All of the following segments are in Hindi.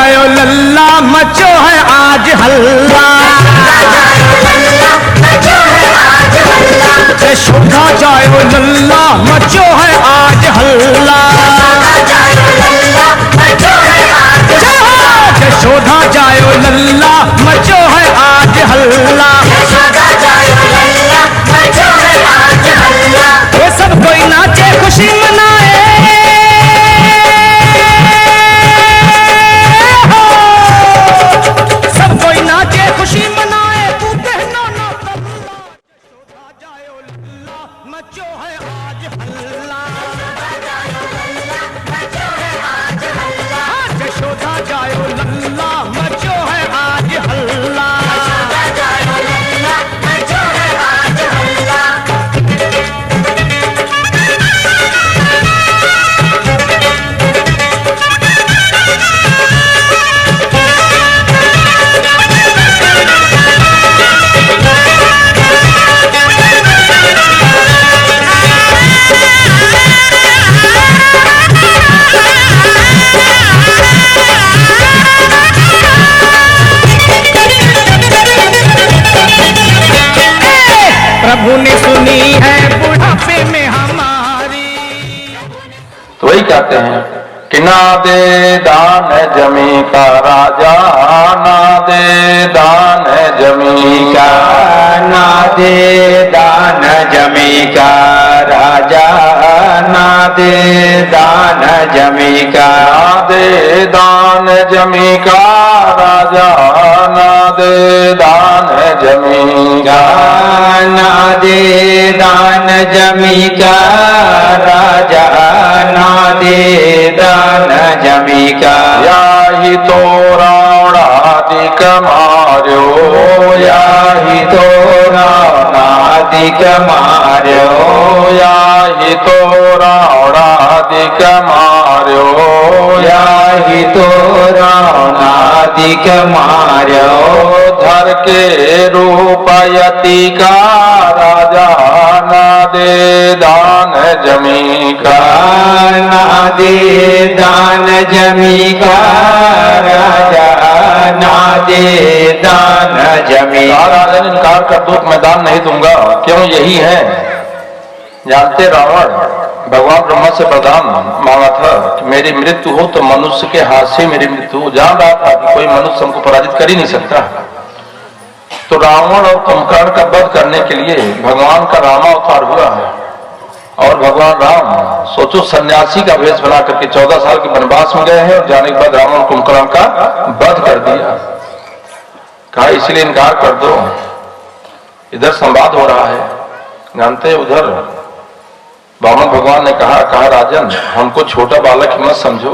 जायो लल्ला मचो है आज हल्ला, यशोदा जायो लल्ला मचो है आज हल्ला, यशोदा जायो लल्ला मचो है आज हल्ला, ये सब कोई नाचे खुशी मनाए, सब कोई नाचे खुशी मनाए, तू कहना ना तल्ला, यशोदा जायो लल्ला मचो है आज हल्ला, यशोदा जायो लल्ला मचो है आज हल्ला। प्रभु ने सुनी है बुढ़ापे में हमारी। तो वही कहते हैं कि ना दे दान जमी का राजा, ना दे दान जमी का, ना दे दान जमी का राजा, ना दे दान जमी का, ना दे दान जमी का राजा, ना दे दान जमी का, ना दे दान जमी का राजा, ना दे दान जमी का। या ही तो रावणादिक मार्यो, या ही तो रावणादिक मार्यो, या ही तो रावणादिक मार्यो, या ही तो रावणादिक मार्यो। धर के रूपयती का राजा, ना दे दान जमी का, ना दे दान जमी का राजा, ना दे दान जमी। राजा ने इनकार कर दो, मैं दान नहीं दूंगा। क्यों? यही है, जानते रावण भगवान ब्रह्मा से वरदान मांगा था कि मेरी मृत्यु हो तो मनुष्य के हाथ से मेरी मृत्यु हो। जान रहा था कि कोई मनुष्य हमको पराजित कर ही नहीं सकता। तो रावण और कुंभकर्ण का वध करने के लिए भगवान का रामावतार हुआ है। और भगवान राम सोचो सन्यासी का वेश बना करके 14 साल के वनवास में गए हैं और जाने के बाद रावण और कुंभकर्ण का वध कर दिया। कहा इसलिए इनकार कर दो। इधर संवाद हो रहा है, जानते उधर वामन भगवान ने कहा राजन हमको छोटा बालक ही मत समझो,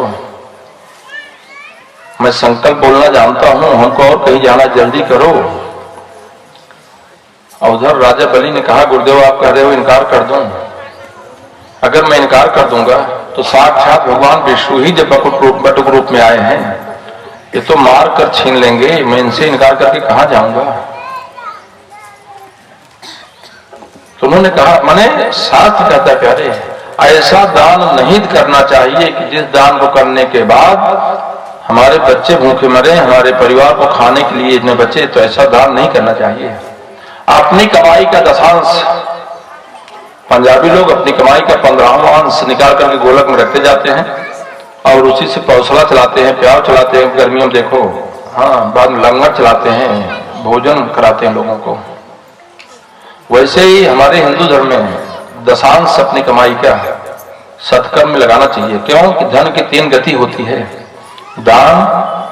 मैं संकल्प बोलना जानता हूं, हमको और कहीं जाना जल्दी करो। और उधर राजा बलि ने कहा गुरुदेव आप कह रहे हो इनकार कर दूं, अगर मैं इनकार कर दूंगा तो साक्षात भगवान विष्णु ही जब बटुक रूप में आए हैं, ये तो मार कर छीन लेंगे, मैं इनसे इनकार करके कहां जाऊंगा। तो उन्होंने कहा माने शास्त्र कहता प्यारे ऐसा दान नहीं करना चाहिए कि जिस दान को करने के बाद हमारे बच्चे भूखे मरे, हमारे परिवार को खाने के लिए न बचे, तो ऐसा दान नहीं करना चाहिए। अपनी कमाई का 10 पंजाबी लोग अपनी कमाई का 15वां अंश निकाल करके गोलक में रखते जाते हैं और उसी से पौसला चलाते हैं, प्याव चलाते हैं, गर्मियों में देखो, हाँ बाद में लंगर चलाते हैं, भोजन कराते हैं लोगों को। वैसे ही हमारे हिंदू धर्म में 10 अपनी कमाई का सत्कर्म में लगाना चाहिए। क्यों कि धन की 3 गति होती है, दान,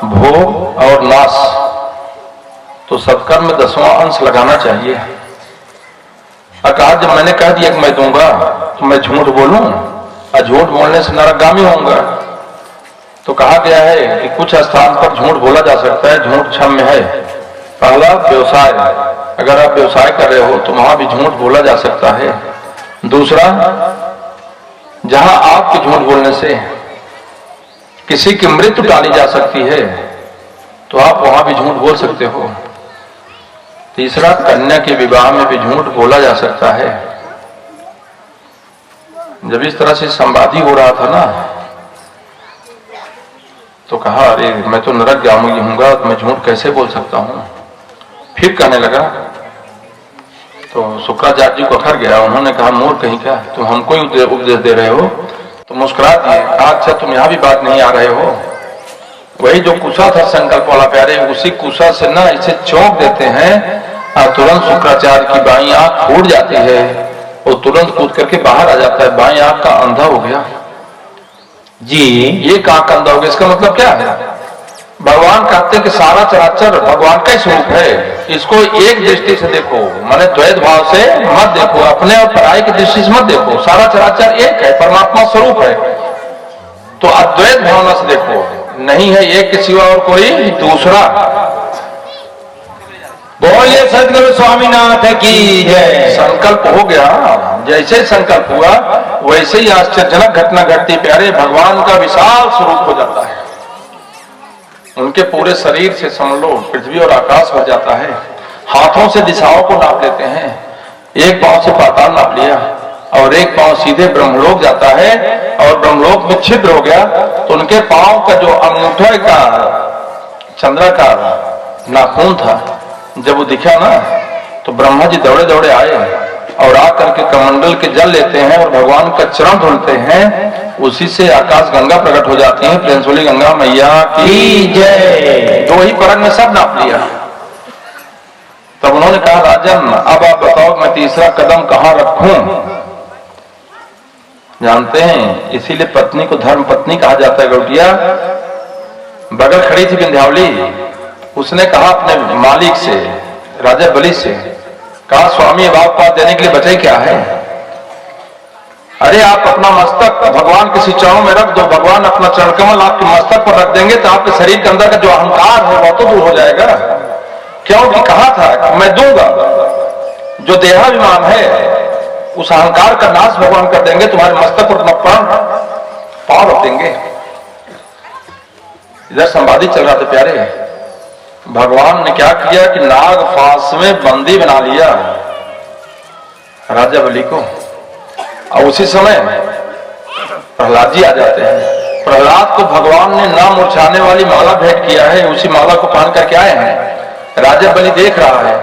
भोग और नाश। तो सत्कर्म में 10वां अंश लगाना चाहिए। कहा जब मैंने कह दिया कि मैं दूंगा तो मैं झूठ बोलूं, और झूठ बोलने से नरकगामी होऊंगा। तो कहा गया है कि कुछ स्थान पर झूठ बोला जा सकता है, झूठ क्षम्य है। पहला व्यवसाय, अगर आप व्यवसाय कर रहे हो तो वहां भी झूठ बोला जा सकता है। दूसरा, जहां आपके झूठ बोलने से किसी की मृत्यु टाली जा सकती है तो आप वहां भी झूठ बोल सकते हो। तीसरा, कन्या के विवाह में भी झूठ बोला जा सकता है। जब इस तरह से संवादी हो रहा था ना, तो कहा, अरे मैं तो नरकगामी हूंगा, तो मैं झूठ कैसे बोल सकता हूं। फिर कहने लगा, तो शुक्राचार्य जी को अखर गया। उन्होंने कहा, मूर्ख कहीं क्या, तुम हमको ही उपदेश दे रहे हो। तो मुस्कुरा दिए, कहा, अच्छा तुम यहां भी बात नहीं आ रहे हो। वही जो कुशा था संकल्प वाला प्यारे, उसी कुशा से ना इसे चौंक देते हैं और तुरंत शुक्राचार्य की बाईं आंख फूट जाती है। वो तुरंत कूद करके बाहर आ जाता है, बाईं आंख का अंधा हो गया। जी, ये कहां का अंधा हो गया, इसका मतलब क्या है? भगवान कहते हैं कि सारा चराचर भगवान का ही स्वरूप है। इसको एक दृष्टि से देखो, माने द्वैत भाव से मत देखो, अपने और पराई की दृष्टि से मत देखो। सारा चराचर एक है, परमात्मा स्वरूप है। तो अद्वैत भावना से देखो, नहीं है एक के सिवा और कोई दूसरा। बोलिए सदगुरु स्वामीनाथ की जय। संकल्प हो गया, जैसे ही संकल्प हुआ वैसे ही आश्चर्यजनक घटना घटती प्यारे, भगवान का विशाल स्वरूप हो जाता है। उनके पूरे शरीर से समझ लो पृथ्वी और आकाश भर जाता है। हाथों से दिशाओं को नाप लेते हैं, एक पांव से पाताल नाप लिया और एक पांव सीधे ब्रह्मलोक जाता है, और ब्रह्मलोक में छिद्र हो गया। तो उनके पांव का जो अंगूठे का चंद्राकार नाखून था, जब वो दिखा ना, तो ब्रह्मा जी दौड़े दौड़े आए और आकर के कमंडल के जल लेते हैं और भगवान का चरण धुलते हैं। उसी से आकाश गंगा प्रकट हो जाती है। प्रेंसोली गंगा मैया की जय। दो ही परग में सब नाप लिया। तब उन्होंने कहा, राजन अब आप बताओ मैं तीसरा कदम कहां रखूं। जानते हैं इसीलिए पत्नी को धर्म पत्नी कहा जाता है। गौटिया बगल खड़ी थी विंध्यावली, उसने कहा अपने मालिक से, राजा बलि से, कहा स्वामी अब आपको देने के लिए बचे क्या है? अरे आप अपना मस्तक भगवान के चरणों में रख दो, भगवान अपना चरण कमल आपके मस्तक पर रख देंगे तो आपके शरीर के अंदर का जो अहंकार है वह तो दूर हो जाएगा। क्योंकि कहा था कि मैं दूंगा, जो देहाभिमान है उस अहंकार का नाश भगवान कर देंगे, तुम्हारे मस्तक पर अपना प्राण पांव रख देंगे। इधर संवादी चल रहा था प्यारे, भगवान ने क्या किया कि नाग फांस में बंदी बना लिया राजा बलि को। और उसी समय प्रहलाद जी आ जाते हैं। प्रहलाद को भगवान ने ना मूर्छाने वाली माला भेंट किया है, उसी माला को पहन करके आए हैं। राजा बलि देख रहा है,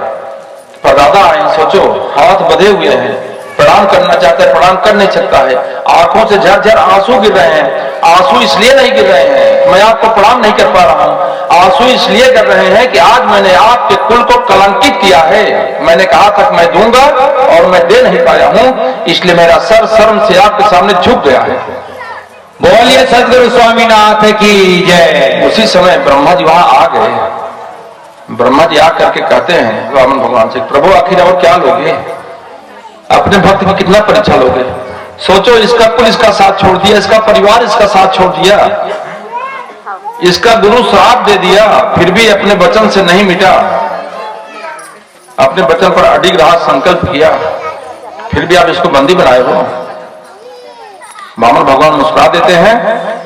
परदादा आए, सोचो हाथ बंधे हुए हैं, प्रणाम करना चाहता है, प्रणाम कर नहीं सकता है, आंखों से झरझर आंसू गिर रहे हैं। आंसू इसलिए नहीं गिर रहे हैं मैं आपको प्रणाम नहीं कर पा रहा हूं, आंसू इसलिए कर रहे हैं कि आज मैंने आपके कुल को कलंकित किया है। मैंने कहा था मैं दूंगा और मैं दे नहीं पाया हूं, इसलिए मेरा सर शर्म से आपके सामने झुक गया है। बोलिए सदगुरु स्वामीनाथ की जय। उसी समय ब्रह्मा जी वहां आ गए। ब्रह्मा जी आकर के कहते हैं वामन भगवान से, प्रभु आखिर और क्या लोगे, अपने भक्त की कितना परीक्षा लोगे? सोचो इसका कुल इसका साथ छोड़ दिया, इसका परिवार इसका साथ छोड़ दिया, इसका गुरु श्राप दे दिया, फिर भी अपने वचन से नहीं मिटा, अपने वचन पर अडिग रहा, संकल्प किया, फिर भी आप इसको बंदी बनाए हो। वामन भगवान मुस्कुरा देते हैं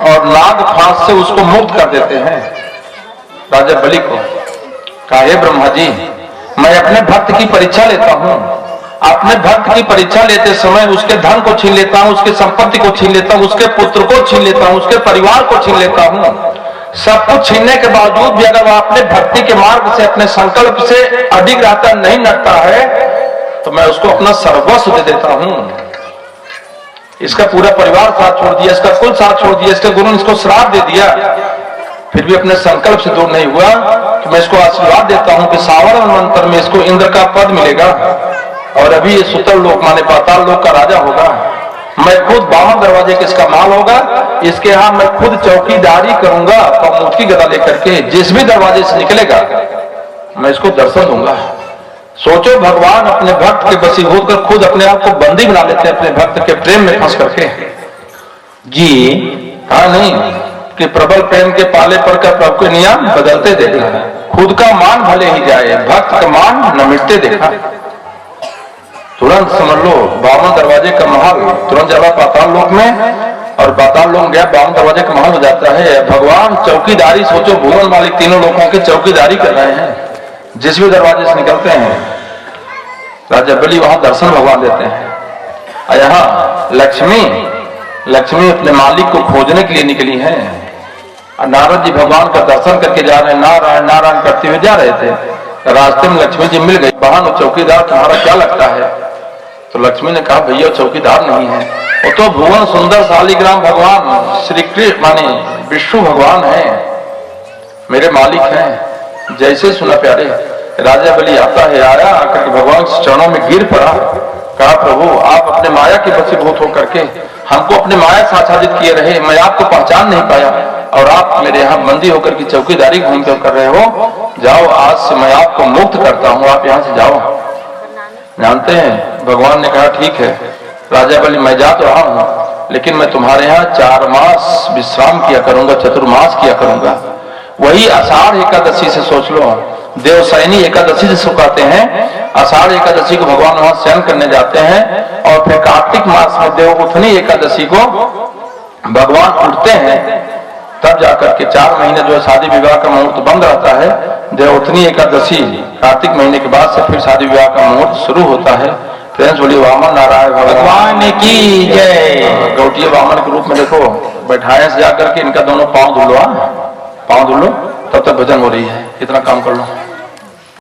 और नाग फांस से उसको मुक्त कर देते हैं राजा बलि को। कहा, हे ब्रह्मा जी मैं अपने भक्त की परीक्षा लेता हूं, अपने भक्त की परीक्षा लेते समय उसके धन को छीन लेता हूं, उसके संपत्ति को छीन लेता हूं, उसके पुत्र को छीन लेता हूं, उसके परिवार को छीन लेता हूं। सब कुछ छीनने के बावजूद भी अगर वह अपने भक्ति के मार्ग से अपने संकल्प से अधिक रहता नहीं नटता है तो मैं उसको अपना सर्वस्व दे देता हूं। इसका पूरा परिवार साथ छोड़ दिया, इसका कुल साथ छोड़ दिया, इसके गुरु ने इसको श्राप दे दिया, फिर भी अपने संकल्प से दूर नहीं हुआ। तो मैं इसको आशीर्वाद देता हूं कि सावरण मंत्र में इसको इंद्र का पद मिलेगा और अभी ये सुतल लोक माने पाताल लोक का राजा होगा। मैं खुद 52 दरवाजे के इसका माल होगा, इसके यहां मैं खुद चौकीदारी करूंगा कमूत की गदा लेकर के, जिस भी दरवाजे से निकलेगा मैं इसको दर्शन दूंगा। सोचो भगवान अपने भक्त के वशीभूत कर खुद अपने आप को बंदी बना लेते हैं अपने भक्त के प्रेम में फंस करके। जी हाँ नहीं कि प्रबल प्रेम के पाले पर का प्रभु के नियम बदलते देखा, खुद का मान भले ही जाए भक्त का मान न मिटते देखा। तुरंत समझ लो 52 दरवाजे का महल तुरंत जाला पाताल लोक में, और पाताल लोक गया 52 दरवाजे का महल हो जाता है। भगवान चौकीदारी, सोचो भुवन मालिक तीनों लोगों की चौकीदारी कर रहे हैं, जिस भी दरवाजे से निकलते हैं राजा बलि वहां दर्शन भगवान देते हैं। और यहाँ लक्ष्मी अपने मालिक को खोजने के लिए निकली है और नारद जी भगवान का दर्शन करके जा रहे हैं, नारायण नारायण करते हुए जा रहे थे। रास्ते में लक्ष्मी जी मिल गई। बहन चौकीदार तुम्हारा क्या लगता है? तो लक्ष्मी ने कहा भैया चौकीदार नहीं है, वो तो भुवन सुंदर शालिग्राम भगवान श्री कृष्ण माने विष्णु भगवान है, मेरे मालिक हैं। जैसे सुना प्यारे, राजा बलि आता है, आया आकर के भगवान के चरणों में गिर पड़ा। कहा प्रभु आप अपने माया के वशीभूत होकर के हमको अपने माया से आच्छादित किए रहे, मैं आपको पहचान नहीं पाया और आप मेरे यहाँ बंदी होकर की चौकीदारी घूम कर रहे हो। जाओ आज से मैं आपको मुक्त करता हूँ, आप यहाँ से जाओ। जानते हैं भगवान ने कहा ठीक है राजा बलि मैं जा तो रहा हूँ, लेकिन मैं तुम्हारे यहाँ 4 मास विश्राम किया करूंगा, चतुर्मास किया करूंगा। वही आषाढ़ एकादशी से सोच लो, देवसैनी एकादशी से सुखाते हैं। आषाढ़ एकादशी को भगवान वहां शयन करने जाते हैं और फिर कार्तिक मास में देवउठनी एकादशी को भगवान उठते हैं। तब जाकर के 4 महीने जो शादी विवाह का मुहूर्त बंद रहता है। देवउठनी एकादशी कार्तिक महीने के बाद से फिर शादी विवाह का मुहूर्त शुरू होता है। फ्रेंड्स बोलिए वामन नारायण भगवान की जय। गौटिया वामन के रूप में देखो बैठाए से जाकर के इनका दोनों पांव धुलो, पांव धुलो, तब तक भजन हो रही है। इतना काम कर लो।